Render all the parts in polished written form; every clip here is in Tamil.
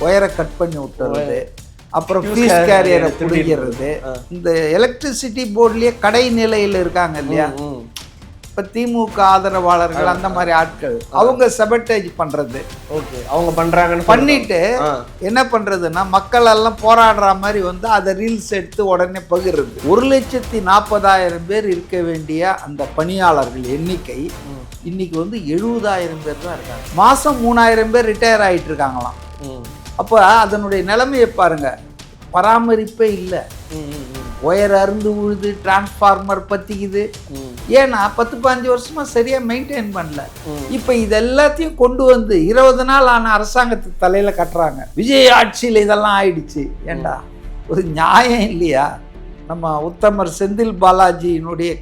ஒயரை கட் பண்ணி விட்டுறது, அப்புறம் ஃபீஸ் கேரியரை பிடிக்கிறது. இந்த எலக்ட்ரிசிட்டி போர்ட்லேயே கடை நிலையில் இருக்காங்க இல்லையா, இப்போ திமுக ஆதரவாளர்கள் அந்த மாதிரி ஆட்கள், அவங்க சபட்டேஜ் பண்ணுறது. ஓகே, அவங்க பண்ணுறாங்கன்னு பண்ணிட்டு என்ன பண்ணுறதுன்னா, மக்கள் எல்லாம் போராடுற மாதிரி வந்து அதை ரீல்ஸ் எடுத்து உடனே பகிர்றது. 1,40,000 பேர் இருக்க வேண்டிய அந்த பணியாளர்கள் எண்ணிக்கை இன்னைக்கு வந்து 70,000 பேர் தான் இருக்காங்க. மாதம் 3,000 பேர் ரிட்டையர் ஆகிட்டு இருக்காங்களாம். அப்போ அதனுடைய நிலைமையை பாருங்க, பராமரிப்பே இல்லை. ஒயர் அருந்து உழுது, டிரான்ஸ்ஃபார்மர் பற்றிக்குது. ஏன்னா 10-15 வருஷமா சரியா மெயின்டைன் பண்ணல. இப்போ இது எல்லாத்தையும் கொண்டு வந்து 20 நாள் ஆன அரசாங்கத்துக்கு தலையில கட்டுறாங்க. விஜய் ஆட்சியில் இதெல்லாம் ஆயிடுச்சு. ஏண்டா ஒரு நியாயம் இல்லையா? நம்ம உத்தமர் செந்தில் பாலாஜியினுடைய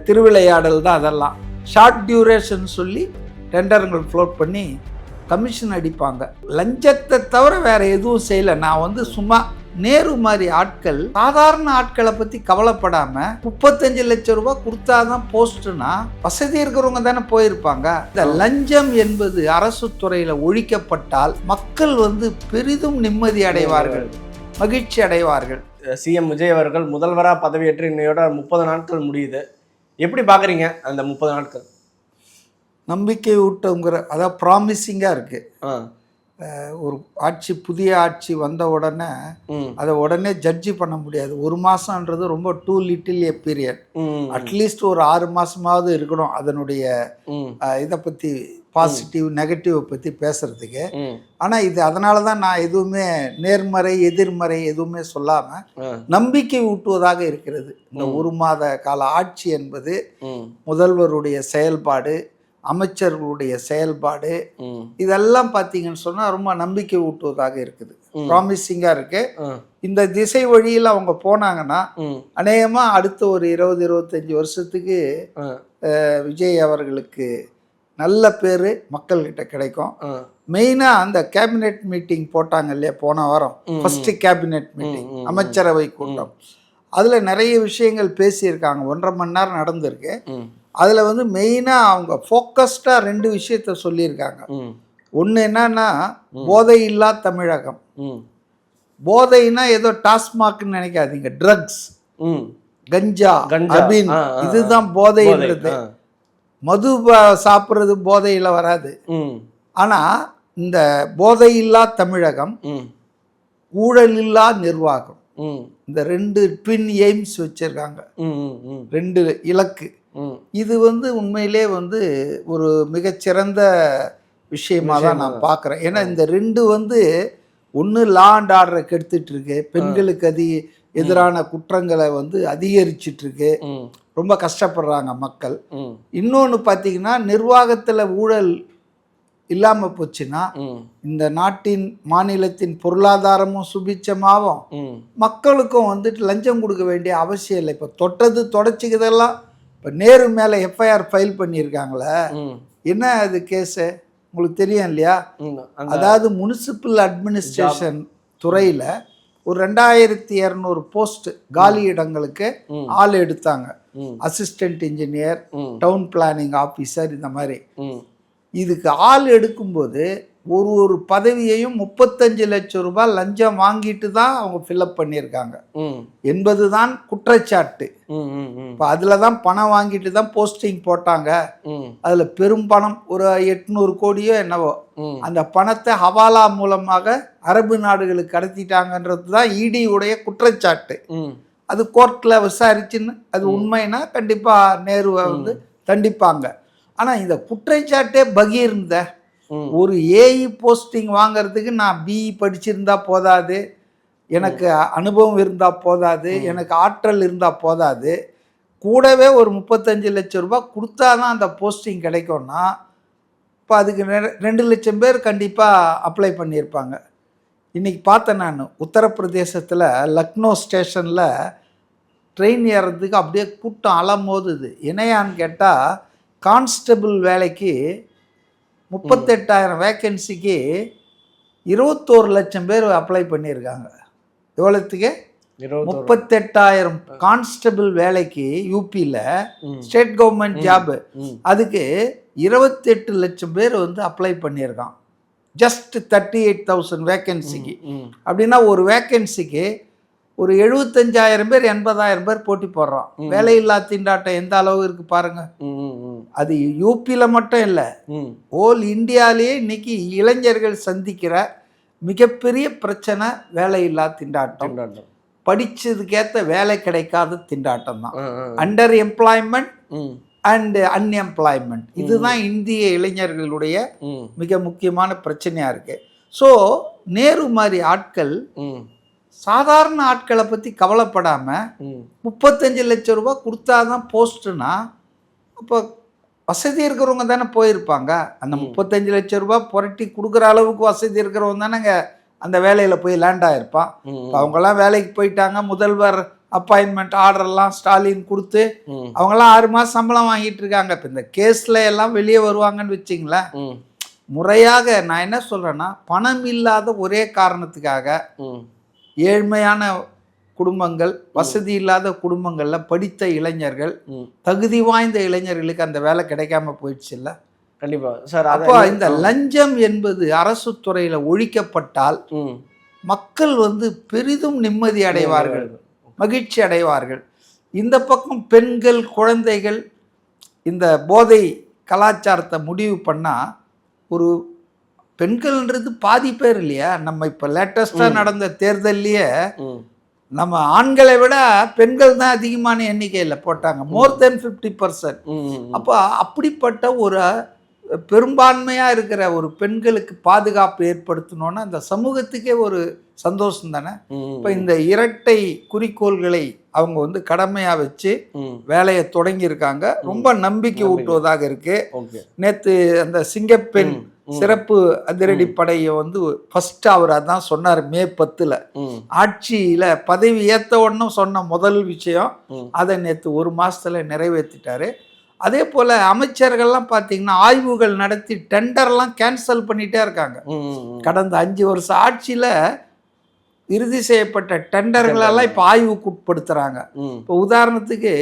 திருவிளையாடல் தான் அதெல்லாம். ஷார்ட் டியூரேஷன் சொல்லி டெண்டருங்கள் ஃப்ளோட் பண்ணி கமிஷன் அடிப்பாங்க. லஞ்சத்தை தவிர வேற எதுவும் செய்யலை. நான் வந்து சும்மா நேரு மாதிரி ஆட்கள், சாதாரண ஆட்களை பற்றி கவலைப்படாமல் 35 லட்சம் ரூபாய் கொடுத்தாதான் போஸ்ட்னா வசதி இருக்கிறவங்க தானே போயிருப்பாங்க. இந்த லஞ்சம் என்பது அரசு துறையில் ஒழிக்கப்பட்டால் மக்கள் வந்து பெரிதும் நிம்மதி அடைவார்கள், மகிழ்ச்சி அடைவார்கள். சிஎம் விஜய் அவர்கள் முதல்வராக பதவியேற்று இன்னையோட 30 நாட்கள் முடியுது. எப்படி பார்க்குறீங்க அந்த 30 நாட்கள்? நம்பிக்கை ஊட்டங்கிற, அதாவது ப்ராமிசிங்காக இருக்குது. ஒரு ஆட்சி, புதிய ஆட்சி வந்த உடனே அதை உடனே ஜட்ஜி பண்ண முடியாது. 1 மாதம்ன்றது ரொம்ப too little a period. At least ஒரு 6 மாதமாவது இருக்கணும் அதனுடைய இதை பற்றி, பாசிட்டிவ் நெகட்டிவை பற்றி பேசுறதுக்கு. ஆனால் இது அதனால தான் நான் எதுவுமே நேர்மறை எதிர்மறை எதுவுமே சொல்லாமல் நம்பிக்கை ஊட்டுவதாக இருக்கிறது. இந்த 1 மாத கால ஆட்சி என்பது முதல்வருடைய செயல்பாடு, அமைச்சர்களுடைய செயல்பாடு, இதெல்லாம் பார்த்தீங்கன்னு சொன்னால் ரொம்ப நம்பிக்கை ஊட்டுவதாக இருக்குது, ப்ராமிசிங்காக இருக்கு. இந்த திசை வழியில் அவங்க போனாங்கன்னா அநேகமாக அடுத்த ஒரு 20-25 வருஷத்துக்கு விஜய் அவர்களுக்கு நல்ல பேர் மக்கள்கிட்ட கிடைக்கும். மெயினாக அந்த கேபினெட் மீட்டிங் போட்டாங்க இல்லையா போன வாரம், ஃபர்ஸ்ட் கேபினெட் மீட்டிங், அமைச்சரவை கூட்டம், அதில் நிறைய விஷயங்கள் பேசியிருக்காங்க. 1.5 மணி நேரம் நடந்திருக்கு. அதில் வந்து மெயினாக அவங்க ஃபோக்கஸ்டாக 2 விஷயத்த சொல்லியிருக்காங்க. ஒன்று என்னன்னா, போதை இல்லா தமிழகம். போதைன்னா ஏதோ டாஸ்மாக்னு நினைக்காதீங்க, ட்ரக்ஸ், கஞ்சா, அபின், இதுதான் போதைன்றது. மது சாப்பிட்றது போதையில் வராது. ஆனால் இந்த போதை இல்லா தமிழகம், ஊழல் இல்லா நிர்வாகம், இந்த 2 ட்வின் எய்ம்ஸ் வச்சிருக்காங்க, 2 இலக்கு. இது வந்து உண்மையிலே வந்து ஒரு மிகச்சிறந்த விஷயமாக தான் நான் பார்க்குறேன். ஏன்னா இந்த 2 வந்து ஒன்று லா அண்ட் ஆர்டரை கெடுத்துட்டு இருக்கு, பெண்களுக்கு எதிரான குற்றங்களை வந்து அதிகரிச்சிட்டு இருக்கு, ரொம்ப கஷ்டப்படுறாங்க மக்கள். இன்னொன்று பார்த்தீங்கன்னா, நிர்வாகத்தில் ஊழல் இல்லாமல் போச்சுன்னா இந்த நாட்டின் மாநிலத்தின் பொருளாதாரமும் சுபிச்சமாகும், மக்களுக்கும் வந்துட்டு லஞ்சம் கொடுக்க வேண்டிய அவசியம் இல்லை. இப்போ தொட்டது தொடச்சிக்கிறதெல்லாம், இப்போ நேரு மேலே எஃப்ஐஆர் ஃபைல் பண்ணியிருக்காங்களே, என்ன அது கேஸு உங்களுக்கு தெரியும் இல்லையா? அதாவது முனிசிபல் அட்மினிஸ்ட்ரேஷன் துறையில் ஒரு 2200 போஸ்ட் காலி இடங்களுக்கு ஆள் எடுத்தாங்க. Assistant engineer, down planning officer, இந்த மாதிரி. இதுக்கு ஆள் எடுக்கும்போது ஒரு பதவியையும் 35 லட்சம் ரூபாய் லஞ்சம் வாங்கிட்டு தான் அவங்க ஃபில்அப் பண்ணியிருக்காங்க என்பது தான் குற்றச்சாட்டு. இப்போ அதில் தான் பணம் வாங்கிட்டு தான் போஸ்டிங் போட்டாங்க. அதில் பெரும் பணம் ஒரு 800 கோடியோ என்னவோ, அந்த பணத்தை ஹவாலா மூலமாக அரபு நாடுகளுக்கு கடத்திட்டாங்கன்றது தான் இடியுடைய குற்றச்சாட்டு. அது கோர்ட்டில் விசாரிச்சுன்னு அது உண்மைனா கண்டிப்பாக நேருவை வந்து தண்டிப்பாங்க. ஆனால் இந்த குற்றச்சாட்டே பகீர்ந்த ஒரு ஏஇ போஸ்டிங் வாங்கிறதுக்கு நான் பிஇ படிச்சிருந்தா போதாது, எனக்கு அனுபவம் இருந்தால் போதாது, எனக்கு ஆற்றல் இருந்தால் போதாது, கூடவே ஒரு 35 லட்சம் ரூபாய் கொடுத்தா தான் அந்த போஸ்டிங் கிடைக்கும்னா, இப்போ அதுக்கு 2 லட்சம் பேர் கண்டிப்பாக அப்ளை பண்ணியிருப்பாங்க. இன்றைக்கி பார்த்தேன் நான், உத்தரப்பிரதேசத்தில் லக்னோ ஸ்டேஷனில் ட்ரெயின் ஏறுறதுக்கு அப்படியே கூட்டம் அலமோதுது. என்னையான்னு கேட்டால், கான்ஸ்டபிள் வேலைக்கு 38,000 வேக்கன்சிக்கு 21 லட்சம் பேர் அப்ளை பண்ணியிருக்காங்க. எவ்வளோத்துக்கு? 38,000 கான்ஸ்டபிள் வேலைக்கு யூபியில், ஸ்டேட் கவர்மெண்ட் ஜாபு, அதுக்கு 28 லட்சம் பேர் வந்து அப்ளை பண்ணியிருக்கான். ஜஸ்ட் 38,000 வேக்கன்சிக்கு. அப்படின்னா ஒரு வேக்கன்சிக்கு ஒரு 75,000 பேர் 80,000 பேர் போட்டி போடுறான். வேலையில்லா திண்டாட்டம் எந்த அளவு இருக்கு பாருங்க. அது யூபியில் மட்டும் இல்லை, ஹோல் இந்தியாவிலேயே இன்னைக்கு இளைஞர்கள் சந்திக்கிற மிகப்பெரிய பிரச்சனை வேலையில்லா திண்டாட்டம். படிச்சதுக்கேற்ற வேலை கிடைக்காத திண்டாட்டம் தான். அண்டர் எம்ப்ளாய்மெண்ட் அண்ட் அன்எம்ப்ளாய்மெண்ட், இதுதான் இந்திய இளைஞர்களுடைய மிக முக்கியமான பிரச்சனையா இருக்கு. ஸோ நேரு மாதிரி ஆட்கள் சாதாரண ஆட்களை பற்றி கவலைப்படாமல் 35 லட்சம் ரூபாய் கொடுத்தாதான் போஸ்ட்டுனா, அப்போ வசதி இருக்கிறவங்க தானே போயிருப்பாங்க. அந்த 35 லட்சம் ரூபாய் புரட்டி கொடுக்குற அளவுக்கு வசதி இருக்கிறவங்க தானேங்க அந்த வேலையில் போய் லேண்ட் ஆகிருப்பான். அவங்கெல்லாம் வேலைக்கு போயிட்டாங்க. முதல்வர் அப்பாயின்மெண்ட் ஆர்டர்லாம் ஸ்டாலின் கொடுத்து அவங்கெல்லாம் 6 மாதம் சம்பளம் வாங்கிட்டு இருக்காங்க. இப்போ இந்த கேஸில் எல்லாம் வெளியே வருவாங்கன்னு வச்சிங்களேன். முறையாக நான் என்ன சொல்கிறேன்னா, பணம் இல்லாத ஒரே காரணத்துக்காக ஏழ்மையான குடும்பங்கள், வசதி இல்லாத குடும்பங்களில் படித்த இளைஞர்கள், தகுதி வாய்ந்த இளைஞர்களுக்கு அந்த வேலை கிடைக்காம போயிடுச்சு இல்லை? கண்டிப்பாக சார். அப்போ இந்த லஞ்சம் என்பது அரசு துறையில் ஒழிக்கப்பட்டால் மக்கள் பெரிதும் நிம்மதி அடைவார்கள், மகிழ்ச்சி அடைவார்கள். இந்த பக்கம் பெண்கள், குழந்தைகள் இந்த போதை கலாச்சாரத்தை முடிவு பண்ணால், ஒரு பெண்கள்ன்றது பாதி பேர் இல்லையா? நம்ம இப்போ லேட்டஸ்டாக நடந்த தேர்தல்லையே நம்ம ஆண்களை விட பெண்கள் தான் அதிகமான எண்ணிக்கையில் போட்டாங்க, மோர் தென் 50%. அப்போ அப்படிப்பட்ட ஒரு பெரும்பான்மையாக இருக்கிற ஒரு பெண்களுக்கு பாதுகாப்பு ஏற்படுத்தணும்னா அந்த சமூகத்துக்கே ஒரு சந்தோஷம் தானே. இப்போ இந்த இரட்டை குறிக்கோள்களை அவங்க கடமையாக வச்சு வேலையை தொடங்கியிருக்காங்க. ரொம்ப நம்பிக்கை ஊட்டுவதாக இருக்கு. நேற்று அந்த சிங்கப்பெண் சிறப்பு அதிரடி படையை ஃபர்ஸ்ட் அவர் அதான் சொன்னார். மே 10 ஆட்சியில் பதவி ஏற்ற உடனே சொன்ன முதல் விஷயம் அதை நேற்று 1 மாசத்துல நிறைவேற்றிட்டாரு. அதே போல் அமைச்சர்கள்லாம் பார்த்தீங்கன்னா ஆய்வுகள் நடத்தி டெண்டர்லாம் கேன்சல் பண்ணிகிட்டே இருக்காங்க. கடந்த 5 வருஷம் ஆட்சியில் இறுதி செய்யப்பட்ட டெண்டர்களெல்லாம் இப்போ ஆய்வுக்கு உட்படுத்துகிறாங்க. இப்போ உதாரணத்துக்கு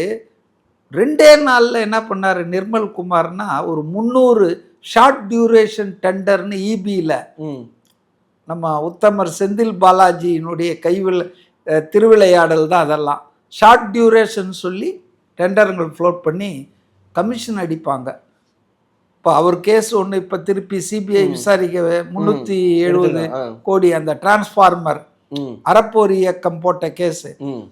2 நாளில் என்ன பண்ணார் நிர்மல் குமார்னா, ஒரு 300 ஷார்ட் டியூரேஷன் டெண்டர்னு இபியில் நம்ம உத்தமர் செந்தில் பாலாஜியினுடைய திருவிளையாடல் தான் அதெல்லாம். ஷார்ட் டியூரேஷன் சொல்லி டெண்டருங்கள் ஃப்ளோட் பண்ணி கமிஷன் அடிப்பாங்க. இப்போ அவர் கேஸ் ஒன்று இப்போ திருப்பி சிபிஐ விசாரிக்க 370 கோடி அந்த டிரான்ஸ்ஃபார்மர் அறப்போர் இயக்கம் போட்ட கேஸு.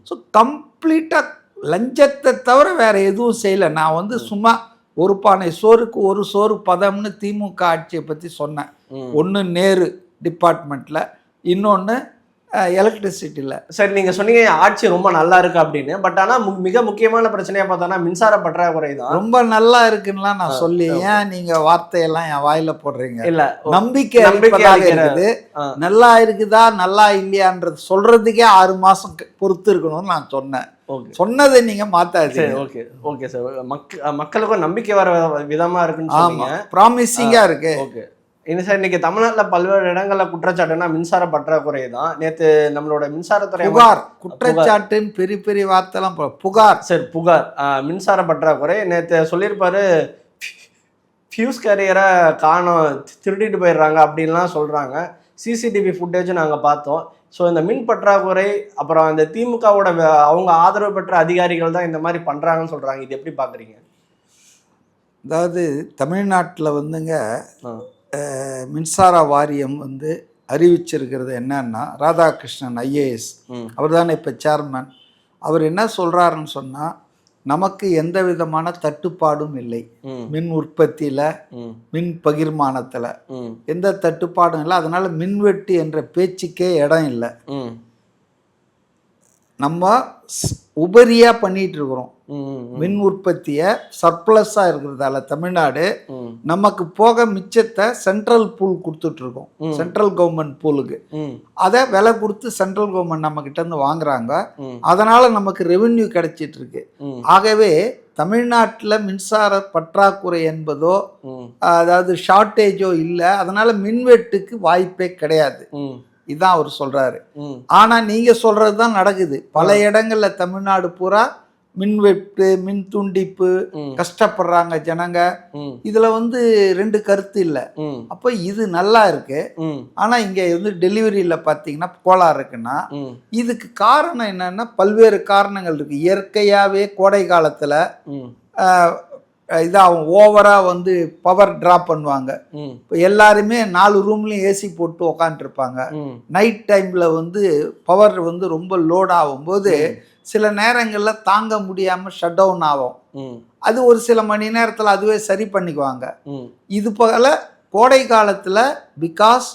ஸோ கம்ப்ளீட்டாக லஞ்சத்தை தவிர வேற எதுவும் செய்யலை. நான் சும்மா ஒரு பானை சோறுக்கு ஒரு சோறு பதம்னு திமுக ஆட்சியை பற்றி சொன்னேன். ஒன்று நேரு டிபார்ட்மெண்ட்டில், இன்னொன்று எலக்ட்ரிசிட்டியில். சரி, நீங்கள் சொன்னீங்க ஆட்சி ரொம்ப நல்லா இருக்கு அப்படின்னு. பட் ஆனால் மிக முக்கியமான பிரச்சனையாக பார்த்தோன்னா மின்சார பற்றாக்குறை தான். ரொம்ப நல்லா இருக்குன்னுலாம் நான் சொல்லி ஏன் நீங்கள் வார்த்தையெல்லாம் என் வாயில போடுறீங்க? இல்லை, நம்பிக்கை இருக்குது. நல்லா இருக்குதா நல்லா இல்லையான்றது சொல்றதுக்கே 6 மாதம் பொறுத்து இருக்கணும்னு நான் சொன்னேன். சொன்னதை நீங்க மாத்தாது. Okay okay sir. மக்களுக்கும் நம்பிக்கை வர விதமா இருக்குன்னு சொன்னீங்க. ப்ராமிசிங்கா இருக்கு. ஓகே. என்ன சார், இன்னைக்கு தமிழ்நாட்டில் பல்வேறு இடங்களில் குற்றச்சாட்டுனா மின்சார பற்றாக்குறை தான். நேற்று நம்மளோட மின்சாரத்துறை புகார், குற்றச்சாட்டுன்னு பெரிய பெரிய வார்த்தைலாம் புகார். சரி, புகார் மின்சார பற்றாக்குறை. நேற்று சொல்லியிருப்பாரு ஃபியூஸ் கேரியரை காணோம், திருடிட்டு போயிடுறாங்க அப்படின்லாம் சொல்கிறாங்க. சிசிடிவி ஃபுட்டேஜ் நாங்கள் பார்த்தோம். ஸோ இந்த மின் பற்றாக்குறை, அப்புறம் அந்த திமுகவோட அவங்க ஆதரவு பெற்ற அதிகாரிகள் தான் இந்த மாதிரி பண்ணுறாங்கன்னு சொல்கிறாங்க. இது எப்படி பார்க்குறீங்க? அதாவது தமிழ்நாட்டில் மின்சார வாரியம் அறிவிச்சிருக்கிறது என்னன்னா, ராதாகிருஷ்ணன் ஐஏஎஸ் அவர் தானே இப்போ சேர்மன். அவர் என்ன சொல்கிறாருன்னு சொன்னால், நமக்கு எந்த விதமான தட்டுப்பாடும் இல்லை. மின் உற்பத்தியில், மின் பகிர்மானத்தில் எந்த தட்டுப்பாடும் இல்லை. அதனால் மின்வெட்டு என்ற பேச்சுக்கே இடம் இல்லை. நம்ம உபரியாக பண்ணிட்டு இருக்கிறோம். மின் உற்பத்தியை சர்ப்ளஸாக இருக்கிறதால தமிழ்நாடு நமக்கு போக மிச்சத்தை சென்ட்ரல் பூல் கொடுத்துட்டு இருக்கோம். சென்ட்ரல் கவர்மெண்ட் பூலுக்கு அதை விலை கொடுத்து சென்ட்ரல் கவர்மெண்ட் நம்ம கிட்ட இருந்து வாங்குறாங்க. அதனால நமக்கு ரெவென்யூ கிடைச்சிட்டு இருக்கு. ஆகவே தமிழ்நாட்டில் மின்சார பற்றாக்குறை என்பதோ அதாவது ஷார்ட்டேஜோ இல்லை. அதனால மின்வெட்டுக்கு வாய்ப்பே கிடையாது. இதுதான் அவர் சொல்றாரு. ஆனா நீங்க சொல்றது தான் நடக்குது. பல இடங்கள்ல தமிழ்நாடு பூரா மின்வெட்டு, மின் துண்டிப்பு, கஷ்டப்படுறாங்க ஜனங்க. இதுல வந்து ரெண்டு கருத்து இல்லை. அப்போ இது நல்லா இருக்கு. ஆனா இங்க வந்து டெலிவரியில பாத்தீங்கன்னா கோளாறு இருக்குன்னா இதுக்கு காரணம் என்னன்னா பல்வேறு காரணங்கள் இருக்கு. இயற்கையாவே கோடை காலத்துல இதாகும், ஓவரா வந்து பவர் ட்ராப் பண்ணுவாங்க. இப்போ எல்லாருமே 4 ரூம்லயும் ஏசி போட்டு உக்காந்துருப்பாங்க. நைட் டைம்ல வந்து பவர் வந்து ரொம்ப லோட் ஆகும்போது சில நேரங்கள்ல தாங்க முடியாம ஷட் டவுன் ஆகும். அது ஒரு சில மணி நேரத்துல அதுவே சரி பண்ணிக்குவாங்க. இது போல கோடை காலத்துல பிகாஸ்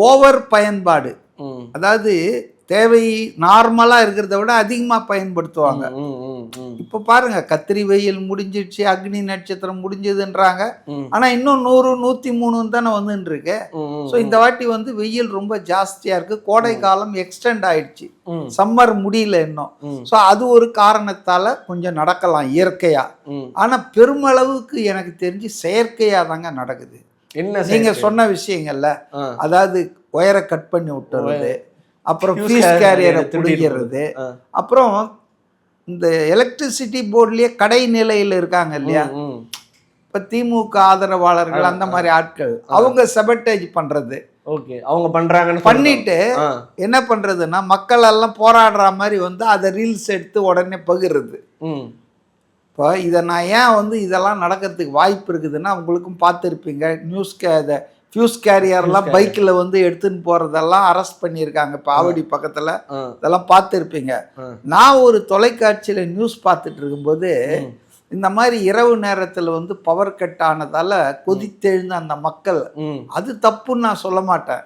ஓவர் பயன்பாடு, அதாவது தேவை நார்மலா இருக்கிறத விட அதிகமா பயன்படுத்துவாங்க. இப்ப பாருங்க, கத்திரி வெயில் முடிஞ்சிடுச்சு, அக்னி நட்சத்திரம் முடிஞ்சதுன்றாங்க. ஆனா இன்னும் 100, 103 தானே வந்துட்டு இருக்கு. ஸோ இந்த வாட்டி வந்து வெயில் ரொம்ப ஜாஸ்தியா இருக்கு. கோடை காலம் எக்ஸ்டெண்ட் ஆயிடுச்சு, சம்மர் முடியல இன்னும். ஸோ அது ஒரு காரணத்தால கொஞ்சம் நடக்கலாம் இயற்கையா. ஆனா பெருமளவுக்கு எனக்கு தெரிஞ்சு செயற்கையா தாங்க நடக்குது. என்ன நீங்க சொன்ன விஷயங்கள்ல, அதாவது ஒயரை கட் பண்ணி விட்டுறது, அப்புறம் ஃபியூஸ் கேரியரை பிடிக்கிறது, அப்புறம் இந்த எலக்ட்ரிசிட்டி போர்ட்லயே கடை நிலையில இருக்காங்க இல்லையா, இப்ப திமுக ஆதரவாளர்கள் அந்த மாதிரி ஆட்கள், அவங்க சபட்டேஜ் பண்றது. ஓகே, அவங்க பண்றாங்கன்னு பண்ணிட்டு என்ன பண்றதுன்னா மக்கள் எல்லாம் போராடுற மாதிரி வந்து அதை ரீல்ஸ் எடுத்து உடனே பகிர்றது. இப்போ இதை நான் ஏன் வந்து இதெல்லாம் நடக்கிறதுக்கு வாய்ப்பு இருக்குதுன்னா, உங்களுக்கும் பார்த்துருப்பீங்க ஃபியூஸ் கேரியர்லாம் பைக்கில் வந்து எடுத்துன்னு போகிறதெல்லாம் அரெஸ்ட் பண்ணியிருக்காங்க இப்போ ஆவடி பக்கத்தில். இதெல்லாம் பார்த்துருப்பீங்க. நான் ஒரு தொலைக்காட்சியில் நியூஸ் பார்த்துட்டு இருக்கும்போது இந்த மாதிரி இரவு நேரத்தில் வந்து பவர் கட் ஆனதால் கொதித்தெழுந்த அந்த மக்கள், அது தப்புன்னு நான் சொல்ல மாட்டேன்.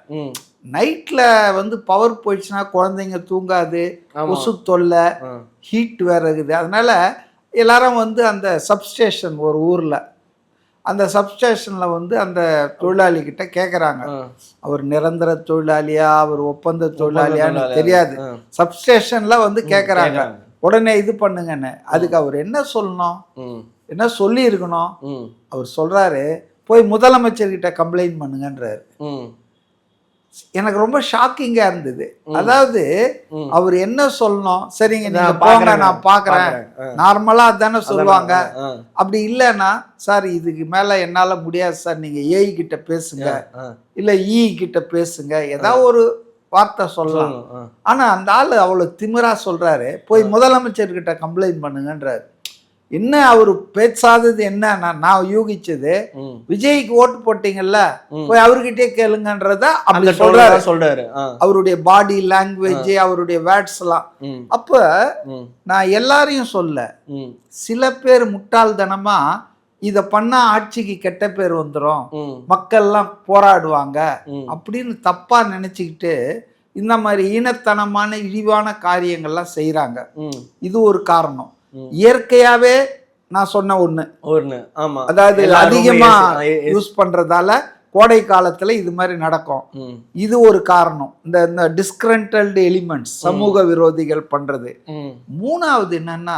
நைட்டில் வந்து பவர் போயிடுச்சுன்னா குழந்தைங்க தூங்காது, கொசு தொல்லை, ஹீட் வேறு இருக்குது. அதனால் எல்லாரும் வந்து அந்த சப்ஸ்டேஷன், ஒரு ஊரில் அந்த சப்ஸ்டேஷனில் வந்து அந்த தொழிலாளிகிட்ட கேட்குறாங்க, அவர் நிரந்தர தொழிலாளியா அவர் ஒப்பந்த தொழிலாளியான்னு தெரியாது. சப்ஸ்டேஷனில் வந்து கேட்குறாங்க, உடனே இது பண்ணுங்கன்னு. அதுக்கு அவர் என்ன சொல்லணும், என்ன சொல்லி இருக்கணும்? அவர் சொல்கிறாரு, போய் முதலமைச்சர்கிட்ட கம்ப்ளைண்ட் பண்ணுங்கன்றாரு. எனக்கு ரொம்ப ஷாக்கிங்கா இருந்தது. அதாவது அவர் என்ன சொல்லணும், சரிங்க நீங்க போங்க நான் பாக்குறேன், நார்மலா தானே சொல்லுவாங்க. அப்படி இல்லைன்னா, சார் இதுக்கு மேல என்னால முடியாது சார், நீங்க ஏஐ கிட்ட பேசுங்க, இல்ல இ கிட்ட பேசுங்க, ஏதாவது ஒரு வார்த்தை சொல்லலாம். ஆனா அந்த ஆளு அவ்வளவு திமிரா சொல்றாரு, போய் முதலமைச்சர்கிட்ட கம்ப்ளைண்ட் பண்ணுங்கன்றாரு. என்ன அவர் பேசாதது என்ன, நான் யூகிச்சது, விஜய்க்கு ஓட்டு போட்டீங்கல்ல போய் அவர்கிட்டயே கேளுங்கன்றத அப்படி சொல்றாரு. அவருடைய பாடி லாங்குவேஜ், அவருடைய வேர்ட்ஸ் எல்லாம். அப்ப நான் எல்லாரையும் சொல்ல, சில பேர் முட்டாள்தனமா இத பண்ணா ஆட்சிக்கு கெட்ட பேர் வந்துடும், மக்கள்லாம் போராடுவாங்க அப்படின்னு தப்பா நினைச்சுக்கிட்டு இந்த மாதிரி ஈனத்தனமான இழிவான காரியங்கள்லாம் செய்யறாங்க. இது ஒரு காரணம். இயற்கையாவே நான் சொன்ன ஒண்ணு, அதாவது அதிகமா யூஸ் பண்றதால கோடை காலத்துல இது மாதிரி நடக்கும். இது ஒரு காரணம். இந்த டிஸ்கிரண்டல்டு எலிமெண்ட்ஸ், சமூக விரோதிகள் பண்றது. மூணாவது என்னன்னா,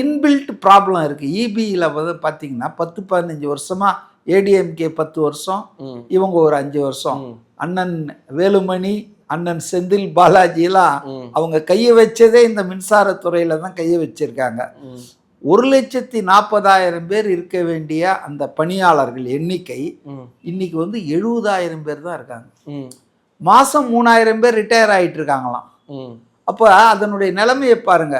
இன்பில்ட் ப்ராப்ளம் இருக்கு. இபியில வந்து பாத்தீங்கன்னா 10-15 வருஷமா ஏடிஎம்கே 10 வருஷம், இவங்க ஒரு 5 வருஷம். அண்ணன் வேலுமணி, அண்ணன் செந்தில் பாலாஜிலாம் அவங்க கையை வச்சதே இந்த மின்சாரத்துறையில தான் கையை வச்சிருக்காங்க. 1,40,000 பேர் இருக்க வேண்டிய அந்த பணியாளர்கள் எண்ணிக்கை இன்னைக்கு வந்து 70,000 பேர் தான் இருக்காங்க. மாசம் 3,000 பேர் ரிட்டையர் ஆயிட்டு இருக்காங்களாம். அப்ப அதனுடைய நிலைமையை பாருங்க.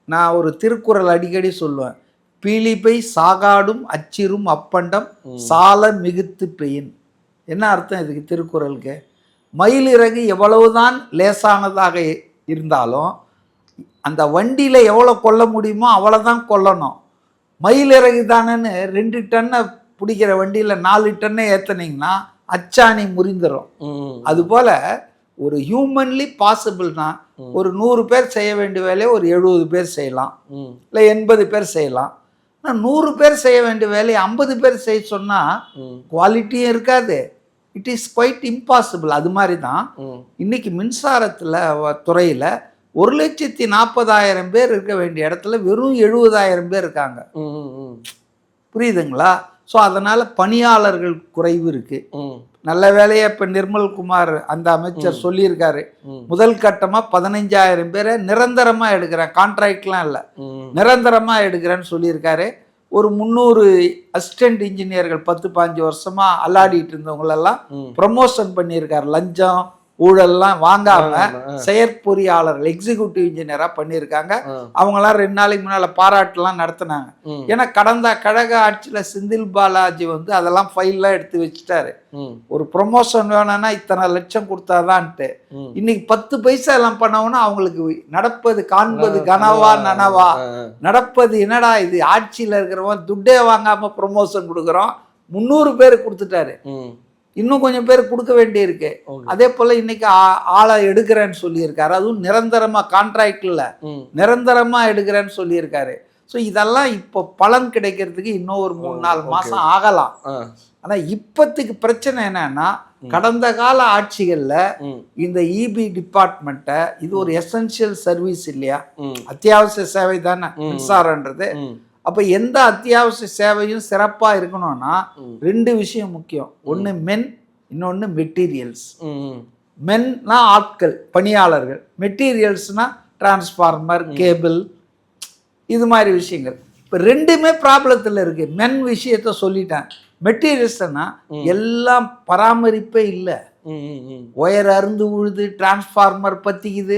நான் ஒரு திருக்குறள் அடிக்கடி சொல்லுவேன், பீலிப்பை சாகாடும் அச்சிரும் அப்பண்டம் சால மிகுத்து பெயின். என்ன அர்த்தம் இதுக்கு திருக்குறளுக்கு? மயிலிறகு எவ்வளவுதான் லேசானதாக இருந்தாலும் அந்த வண்டியில் எவ்வளோ கொல்ல முடியுமோ அவ்வளோதான் கொல்லணும். மயிலிறகு தானேன்னு 2 டன்னை பிடிக்கிற வண்டியில் 4 டன்னை ஏற்றுனீங்கன்னா அச்சாணி முறிந்துடும். அதுபோல் ஒரு ஹியூமன்லி பாசிபிள்னா ஒரு 100 பேர் செய்ய வேண்டிய வேலையை ஒரு 70 பேர் செய்யலாம், இல்லை 80 பேர் செய்யலாம். ஆனால் 100 பேர் செய்ய வேண்டிய வேலையை 50 பேர் செய்ய சொன்னால் குவாலிட்டியும் இருக்காது, இட் இஸ் குவைட் இம்பாசிபிள். அது மாதிரி தான் இன்னைக்கு மின்சாரத்தில் துறையில் 1,40,000 பேர் இருக்க வேண்டிய இடத்துல வெறும் 70,000 பேர் இருக்காங்க. புரியுதுங்களா? ஸோ அதனால பணியாளர்கள் குறைவு இருக்கு. நல்ல வேலையை இப்போ நிர்மல்குமார் அந்த அமைச்சர் சொல்லியிருக்காரு. முதல் கட்டமாக 15,000 பேரை நிரந்தரமாக எடுக்கிறேன், கான்ட்ராக்ட்லாம் இல்லை, நிரந்தரமாக எடுக்கிறேன்னு சொல்லியிருக்காரு. ஒரு 300 அசிஸ்டன்ட் இன்ஜினியர்கள் 10-15 வருஷமா அல்லாடிட்டு இருந்தவங்களெல்லாம் ப்ரமோஷன் பண்ணியிருக்காரு. லஞ்சம் ஊழல்லாம் வாங்காம செயற்பொறியாளர்கள் எக்ஸிக்யூட்டிவ் இன்ஜினியரா பண்ணியிருக்காங்க. அவங்கெல்லாம் 2 நாளைக்கு முன்னால பாராட்டுலாம் நடத்தினாங்க. ஏன்னா கடந்த கழக ஆட்சியில செந்தில் பாலாஜி வந்து அதெல்லாம் ஃபைல்லாம் எடுத்து வச்சுட்டாரு. ஒரு ப்ரொமோஷன் வேணும்னா இத்தனை லட்சம் கொடுத்தாதான்ட்டு. இன்னைக்கு 10 பைசா எல்லாம் பண்ணவனா அவங்களுக்கு நடப்பது காண்பது கனவா நனவா, நடப்பது என்னடா இது, ஆட்சியில் இருக்கிறவன் துட்டே வாங்காம ப்ரொமோஷன் கொடுக்குறோம், 300 பேருக்கு கொடுத்துட்டாரு, இன்னும் கொஞ்சம் பேர் கொடுக்க வேண்டியிருக்கு. அதே போல இன்னைக்கு ஆளை எடுக்கிறேன்னு சொல்லியிருக்காரு, அதுவும் நிரந்தரமா, கான்ட்ராக்ட்ல நிரந்தரமா எடுக்கிறேன்னு சொல்லியிருக்காரு. ஸோ இதெல்லாம் இப்போ பலன் கிடைக்கிறதுக்கு இன்னும் ஒரு 3-4 மாசம் ஆகலாம். ஆனா இப்போதைக்கு பிரச்சனை என்னன்னா, கடந்த கால ஆட்சிகள்ல இந்த இபி டிபார்ட்மெண்ட்டை, இது ஒரு எசென்சியல் சர்வீஸ் இல்லையா, அத்தியாவசிய சேவை தானே மின்சாரன்றது. அப்ப எந்த அத்தியாவசிய சேவையும் சிறப்பா இருக்கணும்னா 2 விஷயம் முக்கியம். ஒன்னு மென், இன்னொன்னு மெட்டீரியல்ஸ். மென்னா ஆட்கள், பணியாளர்கள். மெட்டீரியல்ஸ்னா டிரான்ஸ்ஃபார்மர், கேபிள், இது மாதிரி விஷயங்கள். இப்போ 2மே ப்ராப்ளத்தில் இருக்கு. மென் விஷயத்த சொல்லிட்டேன். மெட்டீரியல்ஸ்னா எல்லாம் பராமரிப்பே இல்லை. ஒயர் அருந்து உழுது, டிரான்ஸ்ஃபார்மர் பத்திக்குது.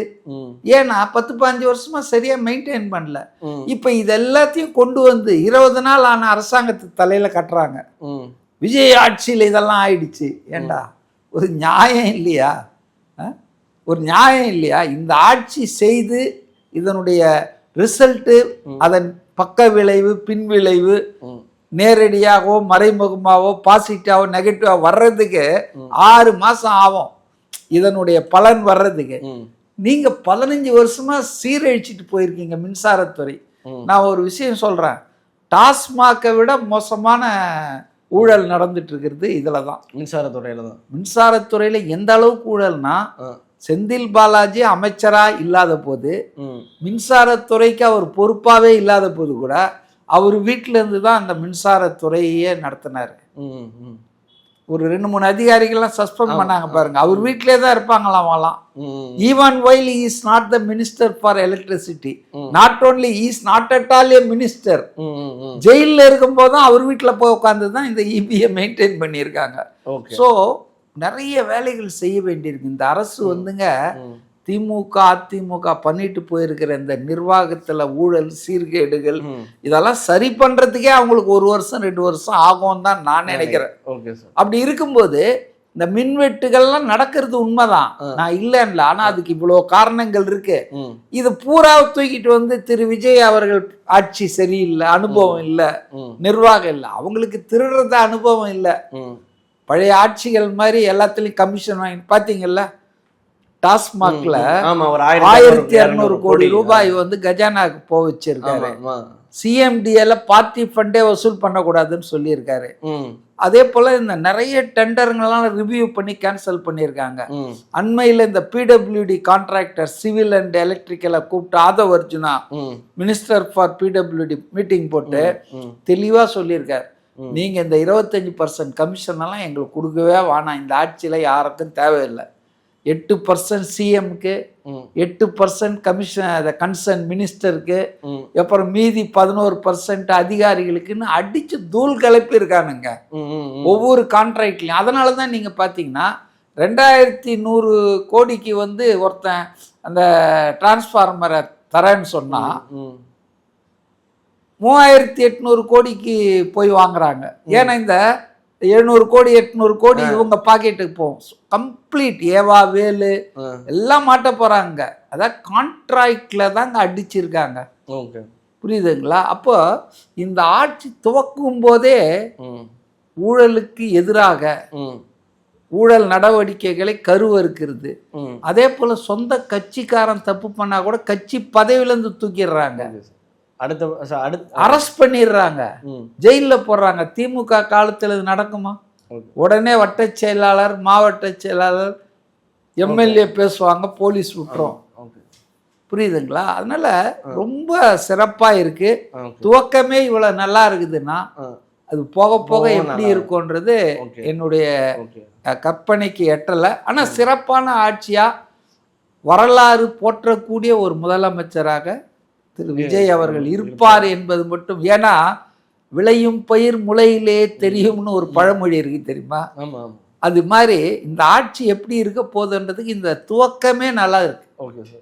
ஏன்னா 10-15 வருஷமா சரியா மெயின்டைன் பண்ணல. இப்ப இது எல்லாத்தையும் கொண்டு வந்து 20 நாள் ஆன அரசாங்கத்துக்கு தலையில கட்டுறாங்க. விஜய் ஆட்சியில் இதெல்லாம் ஆயிடுச்சு. ஏண்டா ஒரு நியாயம் இல்லையா? ஒரு நியாயம் இல்லையா? இந்த ஆட்சி செய்து இதனுடைய ரிசல்ட்டு, அதன் பக்க விளைவு, பின் விளைவு நேரடியாகவோ மறைமுகமாகவோ பாசிட்டிவாகவோ நெகட்டிவாக வர்றதுக்கு 6 மாதம் ஆகும். இதனுடைய பலன் வர்றதுக்கு நீங்க 15 வருஷமா சீரழிச்சிட்டு போயிருக்கீங்க மின்சாரத்துறை. நான் ஒரு விஷயம் சொல்றேன், டாஸ்மாகை விட மோசமான ஊழல் நடந்துட்டு இருக்கிறது இதுல தான், மின்சாரத்துறையில தான். மின்சாரத்துறையில எந்த அளவுக்கு ஊழல்னா, செந்தில் பாலாஜி அமைச்சரா இல்லாத போது, மின்சாரத்துறைக்கு அவர் பொறுப்பாவே இல்லாத போது கூட அவர் வீட்டில இருந்து தான் அந்த மின்சாரத்துறையே நடத்தினாரு. ஒரு 2-3 அதிகாரிகள்லாம் சஸ்பெண்ட் பண்ணாங்க பாருங்க, அவர் வீட்டிலே தான் இருப்பாங்களாம். Even while he is not the minister for electricity, not only he is not at all a minister, ஜெயிலில் இருக்கும் போதும் அவர் வீட்டில் போய் உட்காந்து தான் இந்த இபியை மெயின்டைன் பண்ணியிருக்காங்க. ஸோ நிறைய வேலைகள் செய்ய வேண்டியிருக்கு. இந்த அரசு வந்துங்க திமுக அதிமுக பண்ணிட்டு போயிருக்கிற இந்த நிர்வாகத்துல ஊழல் சீர்கேடுகள் இதெல்லாம் சரி பண்றதுக்கே அவங்களுக்கு 1 வருஷம் 2 வருஷம் ஆகும் தான் நான் நினைக்கிறேன். அப்படி இருக்கும்போது இந்த மின்வெட்டுகள்லாம் நடக்கிறது உண்மைதான், நான் இல்லைன்ல. ஆனா அதுக்கு இவ்வளவு காரணங்கள் இருக்கு. இது பூரா தூக்கிட்டு வந்து திரு விஜய் அவர்கள் ஆட்சி சரியில்லை, அனுபவம் இல்லை, நிர்வாகம் இல்லை, அவங்களுக்கு திருடுறத அனுபவம் இல்லை. பழைய ஆட்சிகள் மாதிரி எல்லாத்துலயும் கமிஷன் வாங்கி பாத்தீங்கல்ல, டாஸ்மாக்ல 1200 கோடி ரூபாய் வந்து கஜானாக்கு போக வச்சிருக்காரு. சிஎம்டிஎல பார்ட்டி ஃபண்டே வசூல் பண்ணக்கூடாதுன்னு சொல்லியிருக்காரு. அதே போல இந்த நிறைய டெண்டருங்கெல்லாம் ரிவ்யூ பண்ணி கேன்சல் பண்ணியிருக்காங்க. அண்மையில் இந்த பிடபிள்யூடி கான்ட்ராக்டர் சிவில் அண்ட் எலக்ட்ரிக்கலை கூப்பிட்டு Aadhav Arjuna minister for PWD meeting போட்டு தெளிவா சொல்லியிருக்காரு, நீங்க இந்த 25% கமிஷன் எல்லாம் எங்களுக்கு கொடுக்கவே வேணாம், இந்த ஆட்சியில யாருக்கும் தேவையில்லை. 8% சிஎம்க்கு, 8% கமிஷன் கன்சர்ன் மினிஸ்டருக்கு, அப்புறம் மீதி 11% அதிகாரிகளுக்குன்னு அடிச்சு தூள் கலப்பி இருக்கானுங்க ஒவ்வொரு கான்ட்ராக்ட்லையும். அதனால தான் நீங்க பார்த்தீங்கன்னா 2100 கோடிக்கு வந்து ஒருத்தன் அந்த டிரான்ஸ்ஃபார்மரை தரேன்னு சொன்னா 3800 கோடிக்கு போய் வாங்குறாங்க. ஏன்னா இந்த 700 கோடி 800 கோடி இவங்க பாக்கெட்டுக்கு போகும். கம்ப்ளீட் ஏவா வேலு எல்லாம் மாட்ட போறாங்க. அதான் கான்ட்ராக்ட்ல தாங்க அடிச்சிருக்காங்க. புரியுதுங்களா? அப்போ இந்த ஆட்சி துவக்கும் போதே ஊழலுக்கு எதிராக ஊழல் நடவடிக்கைகளை கருவறுக்கிறது. அதே போல சொந்த கட்சிக்காரன் தப்பு பண்ணா கூட கட்சி பதவியிலிருந்து தூக்கிடுறாங்க, அரெஸ்ட் பண்ணிடுறாங்க, ஜெயில போடுறாங்க. திமுக காலத்தில் இது நடக்குமா? உடனே வட்ட செயலாளர், மாவட்ட செயலாளர், எம்எல்ஏ பேசுவாங்க, போலீஸ் விட்டுரும். புரியுதுங்களா? அதனால ரொம்ப சிறப்பா இருக்கு. துவக்கமே இவ்வளவு நல்லா இருக்குதுன்னா அது போக போக ரொம்ப எப்படி நல்லா இருக்கும்ன்றது ஓகே என்னுடைய ஓகே கற்பனைக்கு எட்டலை. ஆனால் சிறப்பான ஆட்சியாக வரலாறு போற்றக்கூடிய ஒரு முதலமைச்சராக திரு விஜய் அவர்கள் இருப்பார் என்பது மட்டும். ஏன்னா விளையும் பயிர் முளையிலே தெரியும்னு ஒரு பழமொழி இருக்கு தெரியுமா? ஆமா ஆமா அது மாதிரி இந்த ஆட்சி எப்படி இருக்க போகுதுன்றதுக்கு இந்த துவக்கமே நல்லா இருக்கு. Okay sir.